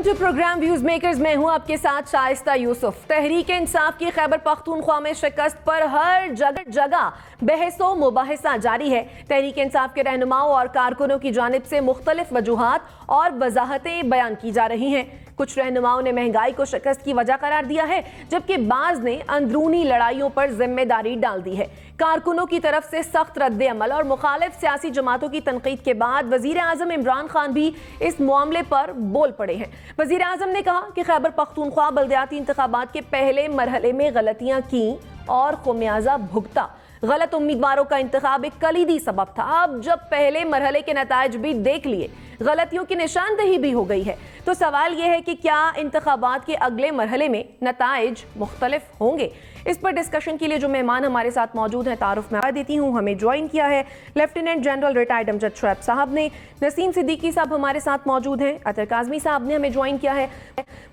To programme views makers. मैं हूं आपके साथ शाइस्ता यूसुफ। तहरीक इंसाफ की खैबर पख्तूनख्वा में शिकस्त पर हर जगह बहसो मुबाहिसा जारी है। तहरीक इंसाफ के रहनुमाओं और कारकुनों की जानिब से मुख्तलिफ वजूहात और वजाहतें बयान की जा रही हैं। कुछ रहनुमाओं ने महंगाई को शिकस्त की वजह करार दिया है, जबकि बाज ने अंदरूनी लड़ाइयों पर जिम्मेदारी डाल दी है। कारकुनों की तरफ से सख्त रद्द अमल और मुखालिफ सियासी जमातों की तनकीद के बाद वजीर आजम इमरान खान भी इस मामले पर बोल पड़े हैं। वजीर आजम ने कहा कि खैबर पख्तूनख्वा बल्दियाती इंतखाबात के पहले मरहले में गलतियां की और खुमियाजा भुगता। गलत उम्मीदवारों का इंतखाब एक कलीदी सबब था। अब जब पहले मरहले के नताइज भी देख लिए, गलतियों की निशानदही भी हो गई है, तो सवाल यह है कि क्या इंतखाबात के अगले मरहले में नताइज मुख्तलिफ होंगे। इस पर डिस्कशन के लिए जो मेहमान हमारे साथ मौजूद हैं, तारुफ मैं देती हूँ। हमें ज्वाइन किया है lieutenant general retired Amjad Shoaib साहब ने, नसीम सिद्दीकी साहब हमारे साथ मौजूद हैं, अतर काज़मी साहब ने हमें ज्वाइन किया है,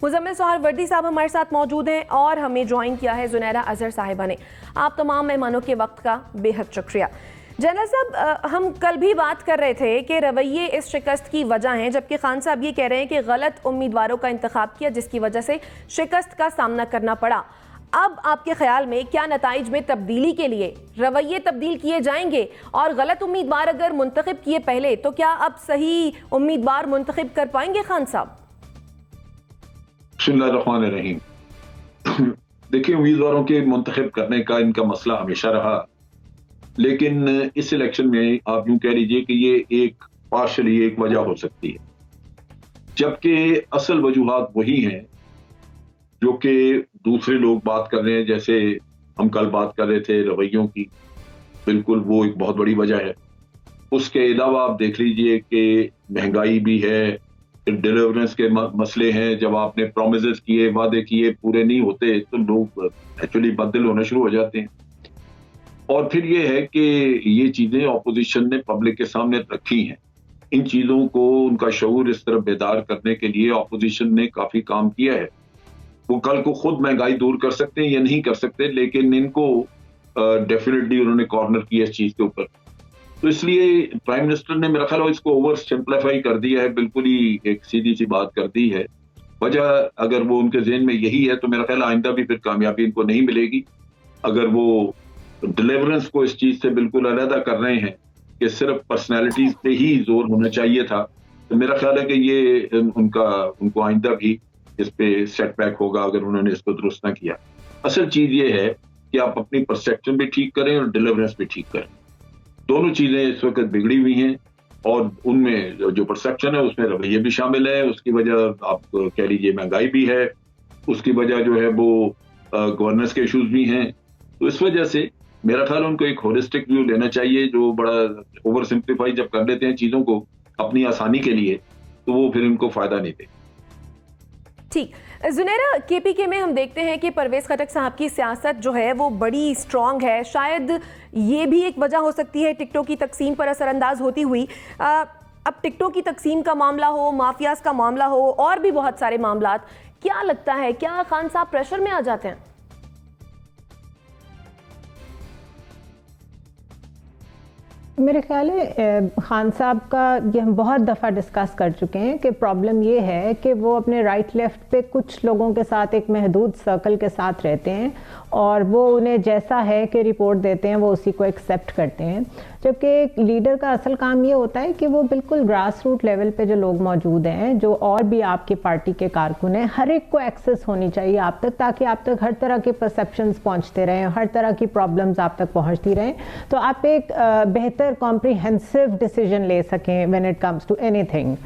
मुजम्मिल सोहरावर्दी साहब हमारे साथ मौजूद हैं और हमें ज्वाइन किया है जुनैरा अजहर साहिबा ने। आप तमाम मेहमानों के वक्त का बेहद शुक्रिया। जनरल साहब, हम कल भी बात कर रहे थे कि रवैये इस शिकस्त की वजह हैं, जबकि खान साहब ये कह रहे हैं कि गलत उम्मीदवारों का इंतखाब किया जिसकी वजह से शिकस्त का सामना करना पड़ा। अब आपके ख्याल में क्या नताइज में तब्दीली के लिए रवैये तब्दील किए जाएंगे, और गलत उम्मीदवार अगर मुंतखब किए पहले, तो क्या अब सही उम्मीदवार मुंतखब कर पाएंगे खान साहब? बिस्मिल्लाहिर्रहमानिर्रहीम। देखिए, उम्मीदवारों के मुंतखब करने का इनका मसला हमेशा रहा, लेकिन इस इलेक्शन में आप यूं कह लीजिए कि ये एक पार्शली एक वजह हो सकती है, जबकि असल वजूहात वही हैं जो कि दूसरे लोग बात कर रहे हैं। जैसे हम कल बात कर रहे थे रवैयों की, बिल्कुल वो एक बहुत बड़ी वजह है। उसके अलावा आप देख लीजिए कि महंगाई भी है, डिलीवरेंस के मसले हैं। जब आपने प्रोमिसेस किए, वादे किए, पूरे नहीं होते तो लोग एक्चुअली बदल होना शुरू हो जाते हैं। और फिर ये है कि ये चीजें ऑपोजिशन ने पब्लिक के सामने रखी हैं। इन चीजों को, उनका शऊर इस तरह बेदार करने के लिए ऑपोजिशन ने काफी काम किया है। वो कल को खुद महंगाई दूर कर सकते हैं या नहीं कर सकते, लेकिन इनको डेफिनेटली उन्होंने कॉर्नर किया इस चीज के ऊपर। तो इसलिए प्राइम मिनिस्टर ने मेरा ख्याल है इसको ओवर सिंप्लीफाई कर दिया है, बिल्कुल ही एक सीधी सी बात कर दी है। वजह अगर वो उनके ज़हन में यही है तो मेरा ख्याल आइंदा भी फिर कामयाबी इनको नहीं मिलेगी। अगर वो डिलीवरेंस को इस चीज से बिल्कुल अलहदा कर रहे हैं कि सिर्फ पर्सनैलिटीज पे ही जोर होना चाहिए था, तो मेरा ख्याल है कि ये उनको आइंदा भी इस पे सेटबैक होगा अगर उन्होंने इसको दुरुस्त ना किया। असल चीज ये है कि आप अपनी परसेप्शन भी ठीक करें और डिलीवरेंस भी ठीक करें। दोनों चीजें इस वक्त बिगड़ी हुई हैं, और उनमें जो परसेप्शन है उसमें रवैये भी शामिल है। उसकी वजह आप कह लीजिए महंगाई भी है, उसकी वजह जो है वो गवर्नेंस के इश्यूज भी हैं। तो इस वजह से मेरा ख्याल उनको एक होलिस्टिक व्यू लेना चाहिए। जो बड़ा ओवर सिंप्लीफाई जब कर लेते हैं चीजों को अपनी आसानी के लिए, तो वो फिर इनको फायदा नहीं दे। ठीक, जुनैरा, केपीके में हम देखते हैं कि परवेज खटक साहब की सियासत जो है वो बड़ी स्ट्रॉन्ग है। शायद ये भी एक वजह हो सकती है टिकटों की तकसीम पर असरअंदाज होती हुई। अब टिकटों की तकसीम का मामला हो, माफियाज का मामला हो, और भी बहुत सारे मामलात, क्या लगता है क्या खान साहब प्रेशर में आ जाते हैं? मेरे ख्याल है खान साहब का ये हम बहुत दफ़ा डिस्कस कर चुके हैं कि प्रॉब्लम ये है कि वो अपने राइट लेफ्ट पे कुछ लोगों के साथ एक महदूद सर्कल के साथ रहते हैं, और वो उन्हें जैसा है कि रिपोर्ट देते हैं वो उसी को एक्सेप्ट करते हैं। जबकि एक लीडर का असल काम ये होता है कि वो बिल्कुल ग्रास रूट लेवल पे जो लोग मौजूद हैं, जो और भी आपकी पार्टी के कारकुन हैं, हर एक को एक्सेस होनी चाहिए आप तक, ताकि आप तक हर तरह के परसेप्शंस पहुंचते रहें, हर तरह की प्रॉब्लम्स आप तक पहुंचती रहें, तो आप एक बेहतर कॉम्प्रिहेंसिव डिसीजन ले सकें when it comes to anything.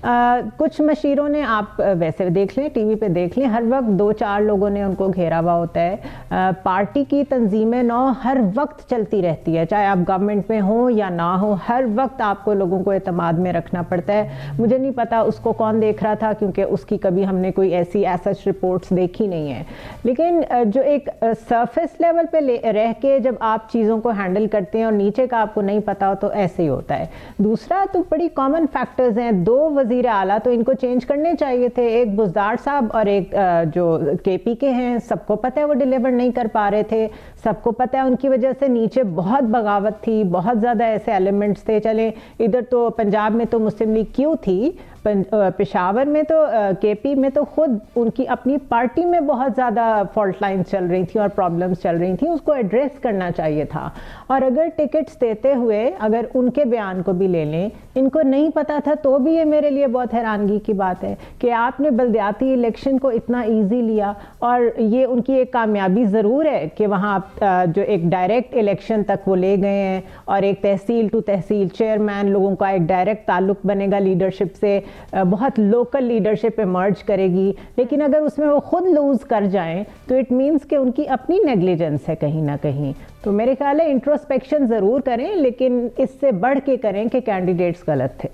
कुछ मशीरों ने, आप वैसे देख लें, टीवी पे देख लें, हर वक्त 2-4 लोगों ने उनको घेरा हुआ होता है। पार्टी की तंजीमें नौ हर वक्त चलती रहती है, चाहे आप गवर्नमेंट में हो या ना हो, हर वक्त आपको लोगों को एतमाद में रखना पड़ता है। मुझे नहीं पता उसको कौन देख रहा था, क्योंकि उसकी कभी हमने कोई ऐसी सच रिपोर्ट्स देखी नहीं है। लेकिन जो एक सरफेस लेवल पे रह के जब आप चीज़ों को हैंडल करते हैं और नीचे का आपको नहीं पता हो, तो ऐसे ही होता है। दूसरा तो बड़ी कॉमन फैक्टर्स हैं, 2 वज़ीर आला तो इनको चेंज करने चाहिए थे, एक बुज़दार साहब और एक जो केपी के हैं। सबको पता है वो डिलीवर नहीं कर पा रहे थे, सबको पता है उनकी वजह से नीचे बहुत बगावत थी, बहुत ज़्यादा ऐसे एलिमेंट्स थे। चले इधर तो पंजाब में तो मुस्लिम लीग क्यों थी, पेशावर में तो केपी में तो खुद उनकी अपनी पार्टी में बहुत ज़्यादा फॉल्ट लाइन्स चल रही थी और प्रॉब्लम्स चल रही थी, उसको एड्रेस करना चाहिए था। और अगर टिकट्स देते हुए अगर उनके बयान को भी ले लें, इनको नहीं पता था तो भी ये मेरे लिए बहुत हैरानगी की बात है कि आपने बल्दियाती इलेक्शन को इतना ईजी लिया। और ये उनकी एक कामयाबी ज़रूर है कि वहाँ जो एक डायरेक्ट इलेक्शन तक वो ले गए हैं और एक तहसील टू तहसील चेयरमैन लोगों का एक डायरेक्ट ताल्लुक बनेगा लीडरशिप से, बहुत लोकल लीडरशिप इमर्ज करेगी। लेकिन अगर उसमें वो खुद लूज कर जाएं तो इट मीन्स कि उनकी अपनी नेग्लिजेंस है कहीं ना कहीं। तो मेरे ख्याल है इंट्रोस्पेक्शन ज़रूर करें, लेकिन इससे बढ़ के करें कि कैंडिडेट्स गलत थे।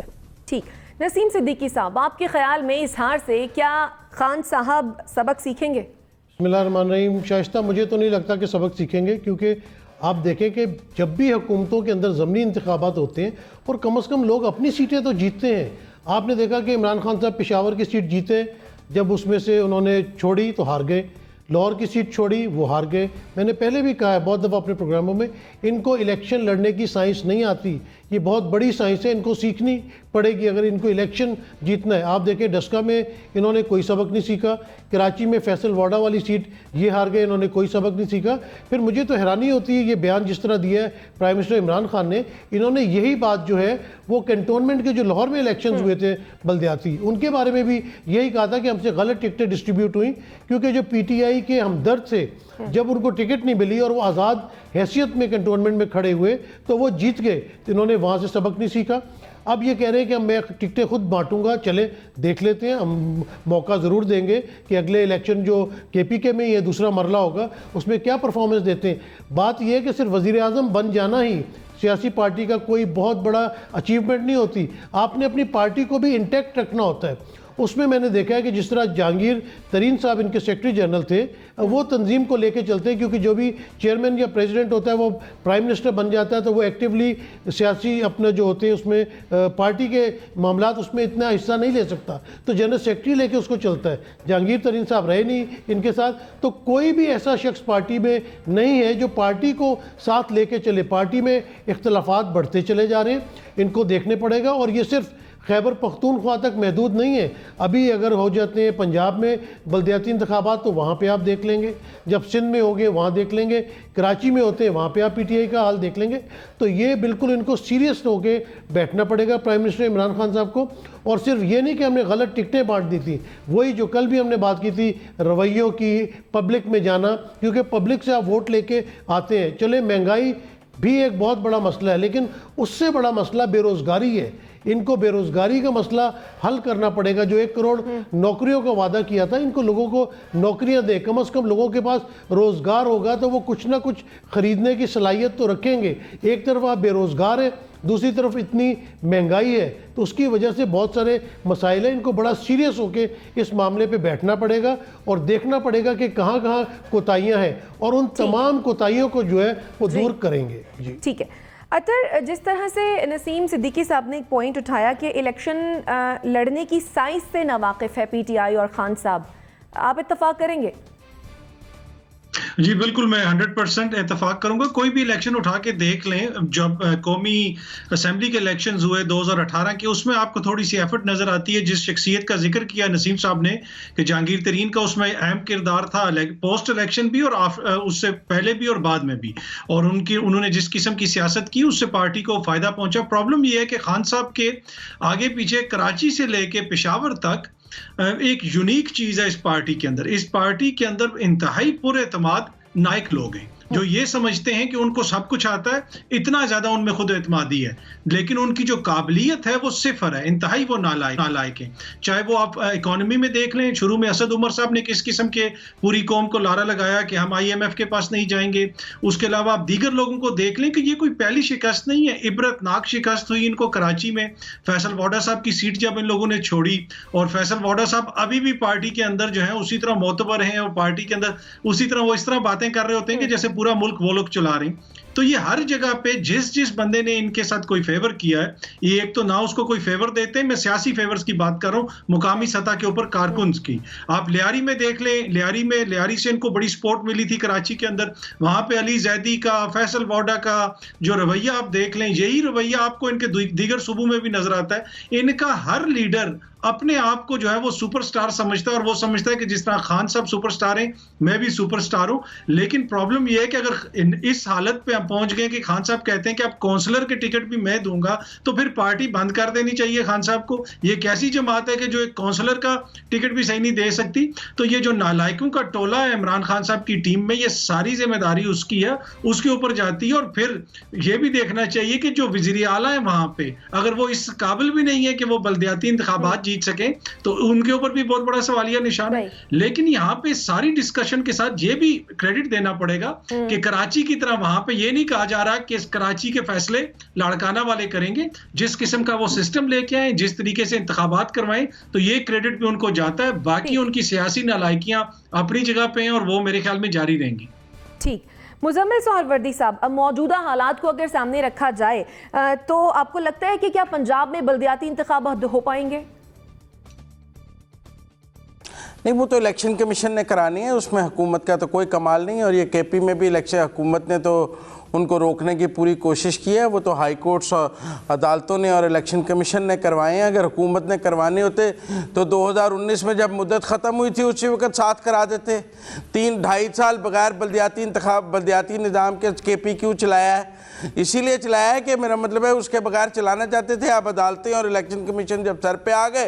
ठीक, नसीम सिद्दीकी साहब, आपके ख्याल में इस हार से क्या खान साहब सबक सीखेंगे? बिस्मिल्लाहिर्रहमानिर्रहीम। शाइस्ता, मुझे तो नहीं लगता कि सबक सीखेंगे, क्योंकि आप देखें कि जब भी हुकूमतों के अंदर ज़मीनी इंतखाबात होते हैं और कम से कम लोग अपनी सीटें तो जीतते हैं। आपने देखा कि इमरान खान साहब पेशावर की सीट जीते, जब उसमें से उन्होंने छोड़ी तो हार गए। लाहौर की सीट छोड़ी, वो हार गए। मैंने पहले भी कहा है बहुत दफ़ा अपने प्रोग्रामों में, इनको इलेक्शन लड़ने की साइंस नहीं आती। ये बहुत बड़ी साइंस है, इनको सीखनी पड़ेगी अगर इनको इलेक्शन जीतना है। आप देखें डस्का में इन्होंने कोई सबक नहीं सीखा, कराची में फैसल वाडा वाली सीट ये हार गए, इन्होंने कोई सबक नहीं सीखा। फिर मुझे तो हैरानी होती है, ये बयान जिस तरह दिया है प्राइम मिनिस्टर इमरान खान ने, इन्होंने यही बात जो है वो कैंटोनमेंट के जो लाहौर में इलेक्शन हुए थे बल्दियाती, उनके बारे में भी यही कहा था कि हमसे गलत टिकटें डिस्ट्रीब्यूट हुई, क्योंकि जो PTI के हमदर्द थे जब उनको टिकट नहीं मिली और वो आज़ाद हैसियत में कैंटोनमेंट में खड़े हुए तो वो जीत गए, तो इन्होंने वहाँ से सबक नहीं सीखा। अब ये कह रहे हैं कि मैं टिकटें खुद बांटूंगा, चले देख लेते हैं, हम मौका ज़रूर देंगे कि अगले इलेक्शन जो KPK में ये दूसरा मरला होगा उसमें क्या परफॉर्मेंस देते हैं। बात यह है कि सिर्फ वज़ीर आज़म बन जाना ही सियासी पार्टी का कोई बहुत बड़ा अचीवमेंट नहीं होती, आपने अपनी पार्टी को भी इंटैक्ट रखना होता है। उसमें मैंने देखा है कि जिस तरह जहांगीर तरीन साहब इनके सेक्रेटरी जनरल थे, वो तंजीम को लेके चलते हैं, क्योंकि जो भी चेयरमैन या प्रेसिडेंट होता है वो प्राइम मिनिस्टर बन जाता है, तो वो एक्टिवली सियासी अपने जो होते हैं उसमें पार्टी के मामलात उसमें इतना हिस्सा नहीं ले सकता, तो जनरल सेक्रेटरी लेके उसको चलता है। जहांगीर तरीन साहब रहे नहीं इनके साथ, तो कोई भी ऐसा शख्स पार्टी में नहीं है जो पार्टी को साथ लेके चले। पार्टी में इख्तलाफात बढ़ते चले जा रहे हैं, इनको देखने पड़ेगा। और ये सिर्फ खैबर पख्तूनख्वा तक महदूद नहीं है, अभी अगर हो जाते हैं पंजाब में बल्दियाती इंतखाबात तो वहाँ पे आप देख लेंगे, जब सिंध में होंगे वहाँ देख लेंगे, कराची में होते हैं वहाँ पे आप PTI का हाल देख लेंगे। तो ये बिल्कुल इनको सीरियस होके बैठना पड़ेगा प्राइम मिनिस्टर इमरान खान साहब को। और सिर्फ ये नहीं कि हमने गलत टिकटें बांट दी थी, वही जो कल भी हमने बात की थी रवैयों की, पब्लिक में जाना, क्योंकि पब्लिक से आप वोट लेके आते हैं। चले महंगाई भी एक बहुत बड़ा मसला है, लेकिन उससे बड़ा मसला बेरोज़गारी है। इनको बेरोज़गारी का मसला हल करना पड़ेगा। जो 1 करोड़ नौकरियों का वादा किया था, इनको लोगों को नौकरियां दे, कम से कम लोगों के पास रोज़गार होगा तो वो कुछ ना कुछ ख़रीदने की सलाहियत तो रखेंगे। एक तरफ आप बेरोज़गार है, दूसरी तरफ इतनी महंगाई है, तो उसकी वजह से बहुत सारे मसाइल हैं। इनको बड़ा सीरियस होकर इस मामले पे बैठना पड़ेगा और देखना पड़ेगा कि कहाँ कहाँ कोताहियाँ हैं और उन तमाम कोताहियों को जो है वो दूर करेंगे। जी ठीक है अतर, जिस तरह से नसीम सिद्दीकी साहब ने एक पॉइंट उठाया कि इलेक्शन लड़ने की साइंस से नावाकिफ़ है PTI और खान साहब, आप इत्तफाक करेंगे? जी बिल्कुल, मैं 100% इत्तेफाक करूंगा। कोई भी इलेक्शन उठा के देख लें, जब कौमी असेंबली के इलेक्शंस हुए 2018 के, उसमें आपको थोड़ी सी एफर्ट नजर आती है। जिस शख्सियत का जिक्र किया नसीम साहब ने कि जहांगीर तरीन का उसमें अहम किरदार था, पोस्ट इलेक्शन भी और उससे पहले भी और बाद में भी, और उन्होंने जिस किस्म की सियासत की उससे पार्टी को फायदा पहुंचा। प्रॉब्लम यह है कि खान साहब के आगे पीछे कराची से लेके पेशावर तक एक यूनिक चीज है इस पार्टी के अंदर। इस पार्टी के अंदर इंतहाई पुरएतमाद नाइक लोग हैं जो ये समझते हैं कि उनको सब कुछ आता है, इतना ज्यादा उनमें खुद एतमादी है, लेकिन उनकी जो काबिलियत है वो सिफर है, इंतहाई वो नालायक है। चाहे वो आप इकोनॉमी में देख लें, शुरू में असद उमर साहब ने किस किस्म के पूरी कौम को लारा लगाया कि हम IMF के पास नहीं जाएंगे। उसके अलावा आप दीगर लोगों को देख लें कि ये कोई पहली शिकस्त नहीं है, इबरतनाक शिकस्त हुई इनको कराची में। फैसल वाडा साहब की सीट जब इन लोगों ने छोड़ी, और फैसल वाडा साहब अभी भी पार्टी के अंदर जो है उसी तरह मोतबर हैं, और पार्टी के अंदर उसी तरह वो इस तरह बातें कर रहे होते हैं कि जैसे पूरा मुल्क वो लोग चला रहे हैं। तो ये हर जगह पे जिस जिस बंदे ने इनके साथ कोई फेवर किया है, ये एक तो ना उसको कोई फेवर देते हैं, मैं सियासी फेवर्स की बात कर रहा हूँ, मुकामी सतह के ऊपर कारकुन्स की। आप लियारी में देख लें, लियारी से इनको बड़ी सपोर्ट मिली थी कराची के अंदर, वहां पे अली जैदी का, फैसल वाडा का जो रवैया आप देख लें, यही रवैया आपको इनके दीगर सूबों में भी नजर आता है। इनका हर लीडर अपने आप को जो है वो सुपरस्टार समझता है, और वो समझता है कि जिस तरह खान साहब सुपरस्टार हैं, मैं भी सुपरस्टार हूं। लेकिन प्रॉब्लम यह है कि अगर इस हालत पे हम पहुंच गए कि खान साहब कहते हैं कि अब काउंसलर के टिकट भी मैं दूंगा, तो फिर पार्टी बंद कर देनी चाहिए खान साहब को। ये कैसी जमात है कि जो एक काउंसलर का टिकट भी सही नहीं दे सकती। तो ये जो नालायकों का टोला है इमरान खान साहब की टीम में, ये सारी जिम्मेदारी उसकी है, उसके ऊपर जाती है। और फिर ये भी देखना चाहिए कि जो वजीर आला है वहां पे, अगर वो इस काबिल भी नहीं है कि वो बल्दियाती इंतखाबात जीत सके, तो उनके ऊपर भी बहुत बड़ा सवालिया निशान है। लेकिन यहाँ पे सारी डिस्कशन के साथ ये भी क्रेडिट देना पड़ेगा कि कराची की तरह वहां पे ये नहीं कहा जा रहा कि कराची के फैसले लाड़काना वाले करेंगे। जिस किस्म का वो सिस्टम लेके आए, जिस तरीके से इंतखाबात करवाएं, तो ये क्रेडिट भी उनको जाता है। बाकी उनकी सियासी नालायकियां अपनी जगह पे हैं और वो मेरे ख्याल में जारी रहेंगी। ठीक, मुजम्मिल सोहरवर्दी साहब, अब मौजूदा हालात को अगर सामने रखा जाए तो आपको लगता है कि क्या पंजाब में बल्दियाती इंतखाबात हो पाएंगे? नहीं, वो तो इलेक्शन कमीशन ने करानी है, उसमें हुकूमत का तो कोई कमाल नहीं। और ये केपी में भी इलेक्शन हुकूमत ने तो उनको रोकने की पूरी कोशिश की है, वो तो हाई कोर्ट्स और अदालतों ने और इलेक्शन कमीशन ने करवाए हैं। अगर हुकूमत ने करवाने होते तो 2019 में जब मुद्दत ख़त्म हुई थी उसी वक्त साथ करा देते। 3-2.5 साल बगैर बल्दियाती निज़ाम के केपी क्यों चलाया है? इसीलिए चलाया है कि मेरा मतलब है उसके बगैर चलाना चाहते थे। अब अदालतें और इलेक्शन कमीशन जब सर पे आ गए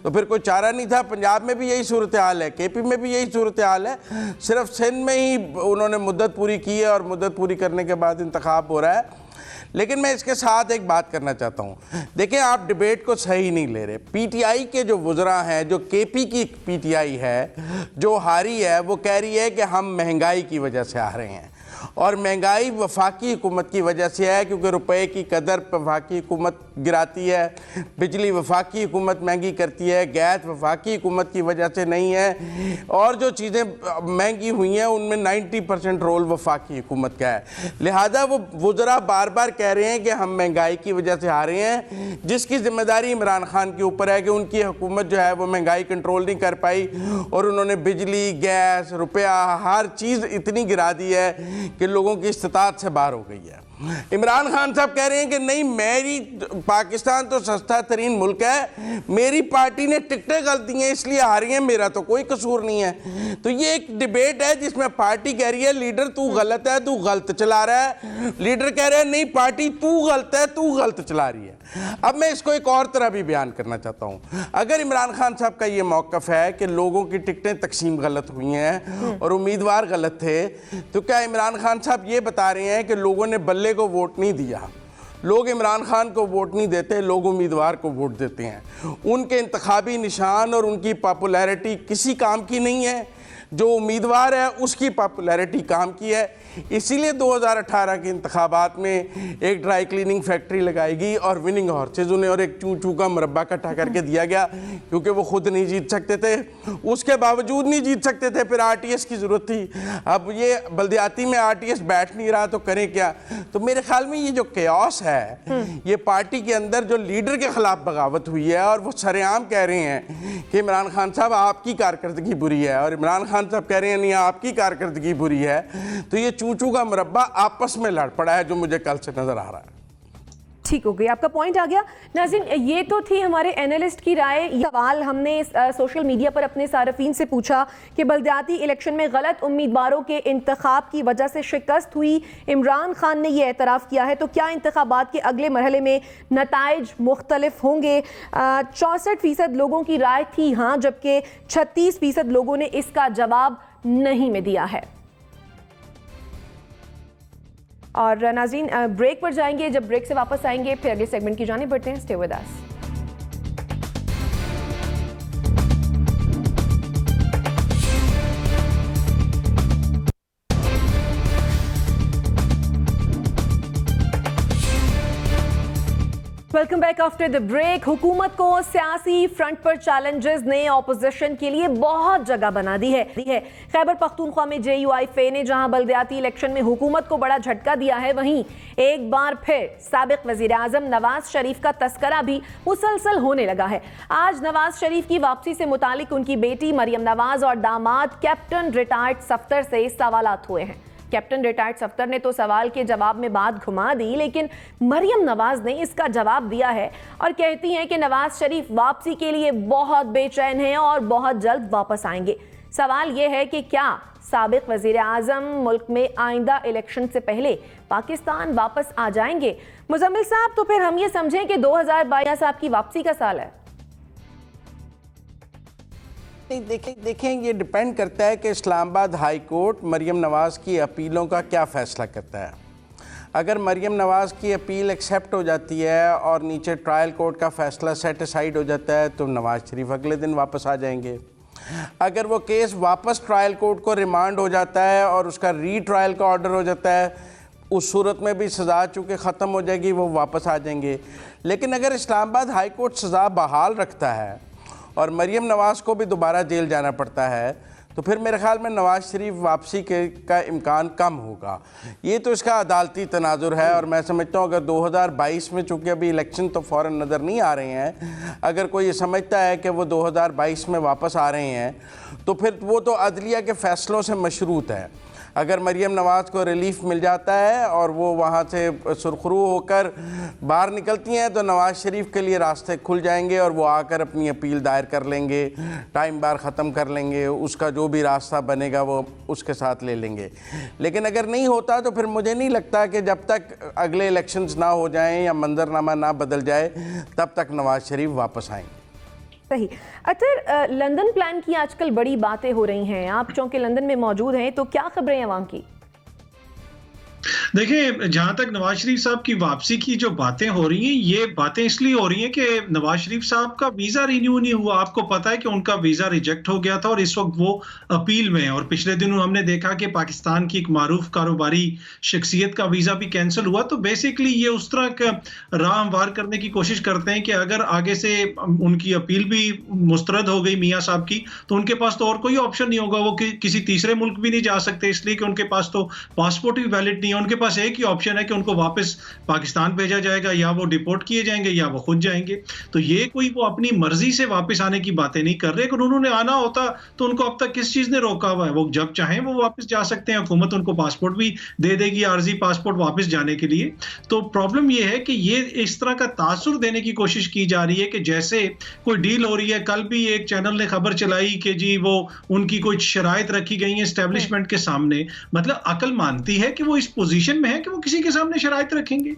तो फिर कोई चारा नहीं था। पंजाब में भी यही सूरत हाल है, केपी में भी यही सूरत हाल है। सिर्फ सिंध में ही उन्होंने मुद्दत पूरी की है और मुद्दत पूरी करने के बाद इंतखाब हो रहा है। लेकिन मैं इसके साथ एक बात करना चाहता हूँ। देखिए, आप डिबेट को सही नहीं ले रहे। पीटीआई के जो वुज़रा हैं, जो केपी की पीटीआई है जो हारी है, वो कह रही है कि हम महंगाई की वजह से आ रहे हैं, और महंगाई वफाकी हुकूमत की वजह से है, क्योंकि रुपए की कदर वफाकी हुकूमत गिराती है, बिजली वफाकी हुकूमत महंगी करती है, गैस वफाकी हुकूमत की वजह से नहीं है, और जो चीज़ें महंगी हुई हैं उनमें 90% रोल वफाकी हुकूमत का है। लिहाजा वो वुज़रा बार बार कह रहे हैं कि हम महंगाई की वजह से आ रहे हैं, जिसकी जिम्मेदारी इमरान खान के ऊपर है कि उनकी हुकूमत जो है वो महंगाई कंट्रोल नहीं कर पाई, और उन्होंने बिजली, गैस, रुपया, हर चीज़ इतनी गिरा दी है कि लोगों की इस्तात से बाहर हो गई है। इमरान खान साहब कह रहे हैं कि नहीं, मेरी पाकिस्तान तो सस्ता तरीन मुल्क है, मेरी पार्टी ने टिकटें गलत दी हैं इसलिए आ रही हैं, मेरा तो कोई कसूर नहीं है। तो ये एक डिबेट है जिसमें पार्टी कह रही है लीडर तू गलत है, तू गलत चला रहा है, लीडर कह रहे हैं नहीं पार्टी तू गलत है, तू गलत चला रही है। अब मैं इसको एक और तरह भी बयान करना चाहता हूँ। अगर इमरान खान साहब का ये मौक़िफ़ है कि लोगों की टिकटें तकसीम गलत हुई हैं और उम्मीदवार गलत थे, तो क्या इमरान खान साहब ये बता रहे हैं कि लोगों ने बल्ले को वोट नहीं दिया? लोग इमरान खान को वोट नहीं देते, लोग उम्मीदवार को वोट देते हैं। उनके इंतखाबी निशान और उनकी पॉपुलैरिटी किसी काम की नहीं है, जो उम्मीदवार है उसकी पॉपुलैरिटी काम की है। इसीलिए 2018 के इंतखाबात में एक ड्राई क्लीनिंग फैक्ट्री लगाई गई और विनिंग हॉर्सेज उन्हें और एक चूचू का मुरब्बा इकट्ठा करके दिया गया, क्योंकि वो खुद नहीं जीत सकते थे। उसके बावजूद नहीं जीत सकते थे, फिर आरटीएस की ज़रूरत थी। अब ये बल्दियाती में आरटीएस बैठ नहीं रहा तो करें क्या? तो मेरे ख्याल में ये जो केओस है, ये पार्टी के अंदर जो लीडर के खिलाफ बगावत हुई है, और वो सरेआम कह रहे हैं कि इमरान खान साहब आपकी कारकर्दगी बुरी है, और इमरान खान साहब कह रहे हैं नहीं आपकी कारकर्दगी बुरी है। तो ये चूचू का मुरब्बा आपस में लड़ पड़ा है, जो मुझे कल से नजर आ रहा है। ठीक हो गई, आपका पॉइंट आ गया। नाज़रीन, ये तो थी हमारे एनालिस्ट की राय। ये सवाल हमने सोशल मीडिया पर अपने सारफीन से पूछा कि बल्दियाती इलेक्शन में गलत उम्मीदवारों के इंतखाब की वजह से शिकस्त हुई। इमरान खान ने यह एतराफ़ किया है, तो क्या इंतखाबात के अगले मरहले में नताइज मुख्तलिफ होंगे? 64% लोगों की राय थी हाँ, जबकि 36% लोगों ने इसका जवाब नहीं में दिया है। और नाज़रीन, ब्रेक पर जाएंगे, जब ब्रेक से वापस आएंगे फिर अगले सेगमेंट की जानिब बढ़ते हैं। Stay with us. Welcome back after the break. हुकूमत को सियासी फ्रंट पर चैलेंजेस ने ऑपोजिशन के लिए बहुत जगह बना दी है। खैबर पख्तूनख्वा में JUIF ने जहां बल्दियाती इलेक्शन में हुकूमत को बड़ा झटका दिया है, वहीं एक बार फिर साबिक वजीर आजम नवाज शरीफ का तस्करा भी मुसलसल होने लगा है। आज नवाज शरीफ की वापसी से मुतालिक उनकी बेटी मरियम नवाज और दामाद कैप्टन रिटायर्ड सफ्तर से सवालात हुए हैं। कैप्टन रिटायर्ड सफ्तर ने तो सवाल के जवाब में बात घुमा दी, लेकिन मरियम नवाज ने इसका जवाब दिया है और कहती हैं कि नवाज शरीफ वापसी के लिए बहुत बेचैन हैं और बहुत जल्द वापस आएंगे। सवाल यह है कि क्या साबिक वजीर आजम मुल्क में आइंदा इलेक्शन से पहले पाकिस्तान वापस आ जाएंगे? मुजम्मिल साहब, तो फिर हम ये समझें कि 2022 साहब की वापसी का साल है? देखें ये डिपेंड करता है कि इस्लामाबाद हाई कोर्ट मरियम नवाज़ की अपीलों का क्या फ़ैसला करता है। अगर मरियम नवाज़ की अपील एक्सेप्ट हो जाती है और नीचे ट्रायल कोर्ट का फ़ैसला सेटिसाइड हो जाता है तो नवाज़ शरीफ अगले दिन वापस आ जाएंगे। अगर वो केस वापस ट्रायल कोर्ट को रिमांड हो जाता है और उसका रीट्रायल का ऑर्डर हो जाता है, उस सूरत में भी सज़ा चूँकि ख़त्म हो जाएगी, वो वापस आ जाएंगे। लेकिन अगर इस्लामाबाद हाई कोर्ट सज़ा बहाल रखता है और मरियम नवाज़ को भी दोबारा जेल जाना पड़ता है तो फिर मेरे ख्याल में नवाज़ शरीफ वापसी का इम्कान कम होगा। ये तो इसका अदालती तनाजुर है और मैं समझता हूँ अगर 2022 में, चूँकि अभी इलेक्शन तो फ़ौरन नज़र नहीं आ रहे हैं, अगर कोई ये समझता है कि वो 2022 में वापस आ रहे हैं तो फिर वो तो अदलिया के फ़ैसलों से मशरूत है। अगर मरियम नवाज़ को रिलीफ मिल जाता है और वो वहाँ से सुरखरू होकर बाहर निकलती हैं तो नवाज़ शरीफ के लिए रास्ते खुल जाएंगे और वो आकर अपनी अपील दायर कर लेंगे, टाइम बार ख़त्म कर लेंगे, उसका जो भी रास्ता बनेगा वो उसके साथ ले लेंगे। लेकिन अगर नहीं होता तो फिर मुझे नहीं लगता कि जब तक अगले इलेक्शंस ना हो जाएं या मंजरनामा ना बदल जाए तब तक नवाज़ शरीफ वापस आएंगे। सही। अतर, लंदन प्लान की आजकल बड़ी बातें हो रही हैं। आप चूंकि लंदन में मौजूद हैं, तो क्या खबरें हैं वहां की? देखिए, जहां तक नवाज शरीफ साहब की वापसी की जो बातें हो रही हैं, ये बातें इसलिए हो रही हैं कि नवाज शरीफ साहब का वीजा रिन्यू नहीं हुआ। आपको पता है कि उनका वीजा रिजेक्ट हो गया था और इस वक्त वो अपील में है। और पिछले दिनों हमने देखा कि पाकिस्तान की एक मारूफ कारोबारी शख्सियत का वीजा भी कैंसिल हुआ। तो बेसिकली ये उस तरह का राह हमवार करने की कोशिश करते हैं कि अगर आगे से उनकी अपील भी मुस्तरद हो गई मियाँ साहब की, तो उनके पास तो और कोई ऑप्शन नहीं होगा। वो किसी तीसरे मुल्क भी नहीं जा सकते, इसलिए कि उनके पास तो पासपोर्ट भी वैलिड नहीं है। उनके पास एक ही ऑप्शन है कि उनको वापस पाकिस्तान भेजा जाएगा, या वो डिपोर्ट किए जाएंगे या वो खुद जाएंगे। तो ये कोई वो अपनी मर्जी से वापस आने की बातें नहीं कर रहे। अगर उन्होंने आना होता तो उनको अब तक किस चीज ने रोका हुआ है? वो जब चाहें वो वापस जा सकते हैं। हुकूमत उनको पासपोर्ट भी दे देगी, आर्जी पासपोर्ट वापस जाने के लिए। तो प्रॉब्लम ये है कि ये इस तरह का तासुर देने की कोशिश की जा रही है कि जैसे कोई डील हो रही है। कल भी एक चैनल ने खबर चलाई कि जी वो उनकी कोई शराइत रखी गई है एस्टेब्लिशमेंट के सामने। मतलब अकल मानती है कि वो इस पोजीशन में है कि वो किसी के सामने शराइत रखेंगे।